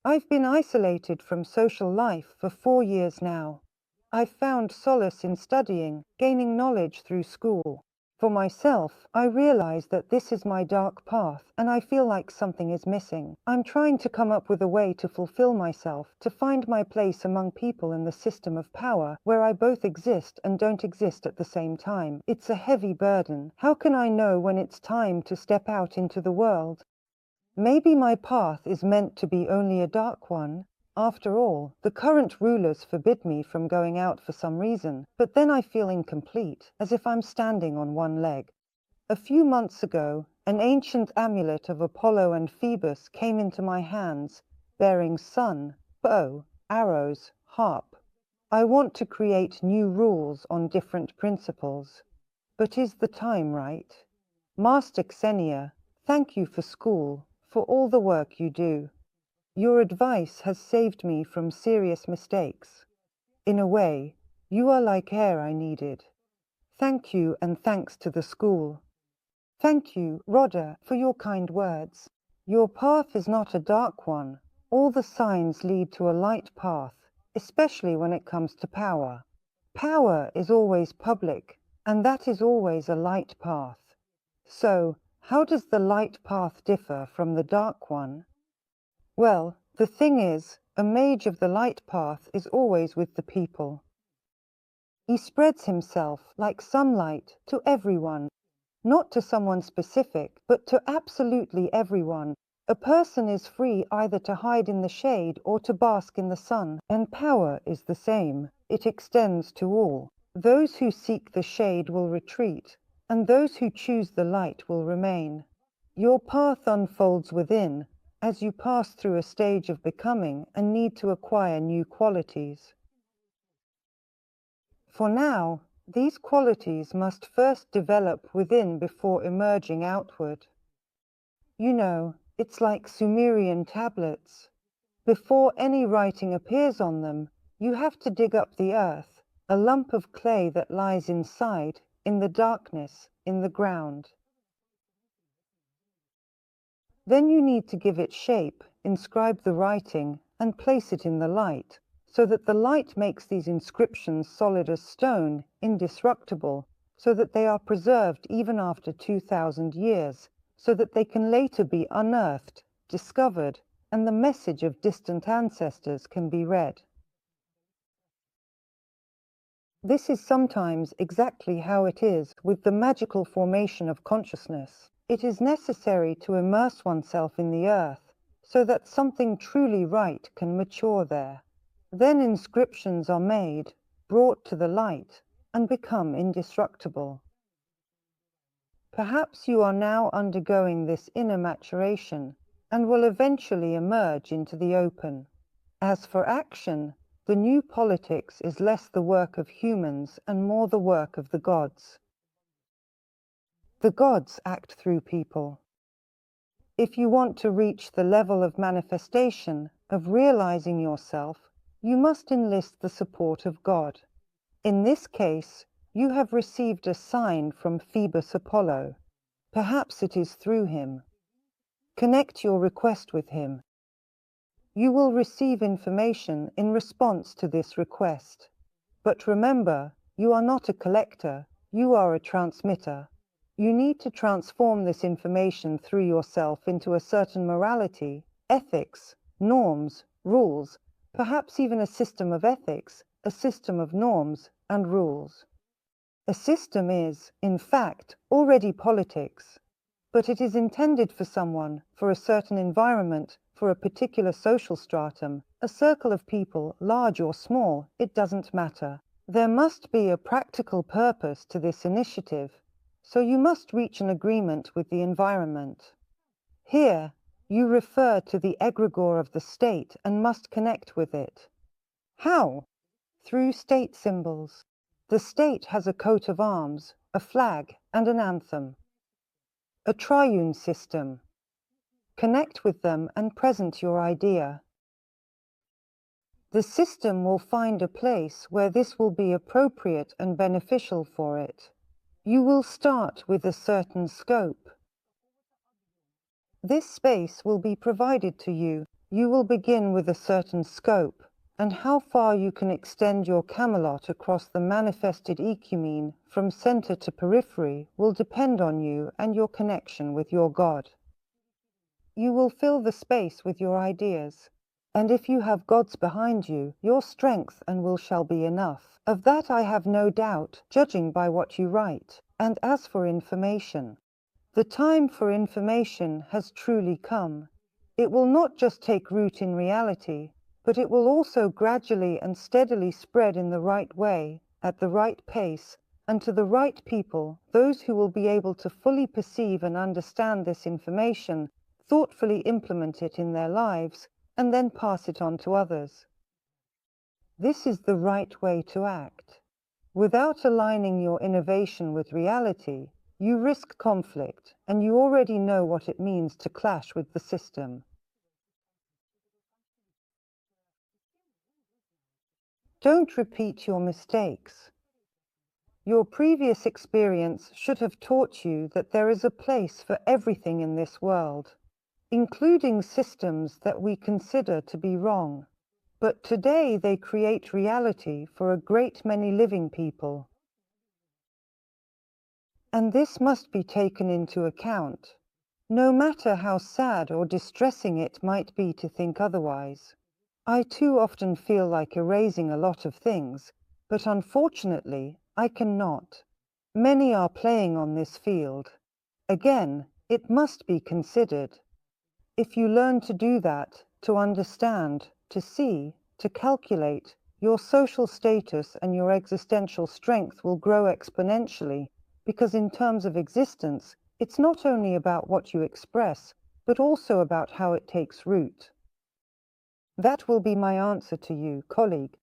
I've been isolated from social life for 4 years now. I've found solace in studying, gaining knowledge through school. For myself, I realize that this is my dark path, and I feel like something is missing. I'm trying to come up with a way to fulfill myself, to find my place among people in the system of power, where I both exist and don't exist at the same time. It's a heavy burden. How can I know when it's time to step out into the world? Maybe my path is meant to be only a dark one. After all, the current rulers forbid me from going out for some reason, but then I feel incomplete, as if I'm standing on one leg. A few months ago, an ancient amulet of Apollo and Phoebus came into my hands, bearing sun, bow, arrows, harp. I want to create new rules on different principles. But is the time right? Master Ksenia, thank you for school, for all the work you do. Your advice has saved me from serious mistakes. In a way, you are like air I needed. Thank you, and thanks to the school. Thank you, Rhoda, for your kind words. Your path is not a dark one. All the signs lead to a light path, especially when it comes to power. Power is always public, and that is always a light path. So, how does the light path differ from the dark one? Well, the thing is, a mage of the light path is always with the people. He spreads himself like sunlight to everyone, not to someone specific, but to absolutely everyone. A person is free either to hide in the shade or to bask in the sun, and power is the same. It extends to all. Those who seek the shade will retreat, and those who choose the light will remain. Your path unfolds within, as you pass through a stage of becoming and need to acquire new qualities. For now, these qualities must first develop within before emerging outward. You know, it's like Sumerian tablets. Before any writing appears on them, you have to dig up the earth, a lump of clay that lies inside, in the darkness, in the ground. Then you need to give it shape, inscribe the writing, and place it in the light, so that the light makes these inscriptions solid as stone, indestructible, so that they are preserved even after 2,000 years, so that they can later be unearthed, discovered, and the message of distant ancestors can be read. This is sometimes exactly how it is with the magical formation of consciousness. It is necessary to immerse oneself in the earth, so that something truly right can mature there. Then inscriptions are made, brought to the light, and become indestructible. Perhaps you are now undergoing this inner maturation, and will eventually emerge into the open. As for action, the new politics is less the work of humans and more the work of the gods. The gods act through people. If you want to reach the level of manifestation, of realizing yourself, you must enlist the support of God. In this case, you have received a sign from Phoebus Apollo. Perhaps it is through him. Connect your request with him. You will receive information in response to this request. But remember, you are not a collector, you are a transmitter. You need to transform this information through yourself into a certain morality, ethics, norms, rules, perhaps even a system of ethics, a system of norms and rules. A system is, in fact, already politics, but it is intended for someone, for a certain environment, for a particular social stratum, a circle of people, large or small, it doesn't matter. There must be a practical purpose to this initiative, so you must reach an agreement with the environment. Here, you refer to the egregore of the state and must connect with it. How? Through state symbols. The state has a coat of arms, a flag, and an anthem. A triune system. Connect with them and present your idea. The system will find a place where this will be appropriate and beneficial for it. You will start with a certain scope. This space will be provided to you, You will begin with a certain scope, and how far you can extend your Camelot across the manifested ecumene from center to periphery will depend on you and your connection with your God. You will fill the space with your ideas, and if you have gods behind you, your strength and will shall be enough. Of that I have no doubt, judging by what you write. And as for information, the time for information has truly come. It will not just take root in reality, but it will also gradually and steadily spread in the right way, at the right pace, and to the right people, those who will be able to fully perceive and understand this information, thoughtfully implement it in their lives, and then pass it on to others. This is the right way to act. Without aligning your innovation with reality, you risk conflict, and you already know what it means to clash with the system. Don't repeat your mistakes. Your previous experience should have taught you that there is a place for everything in this world, including systems that we consider to be wrong. But today they create reality for a great many living people. And this must be taken into account, no matter how sad or distressing it might be to think otherwise. I too often feel like erasing a lot of things, but unfortunately, I cannot. Many are playing on this field. Again, it must be considered. If you learn to do that, to understand, to see, to calculate, your social status and your existential strength will grow exponentially, because in terms of existence, it's not only about what you express, but also about how it takes root. That will be my answer to you, colleague.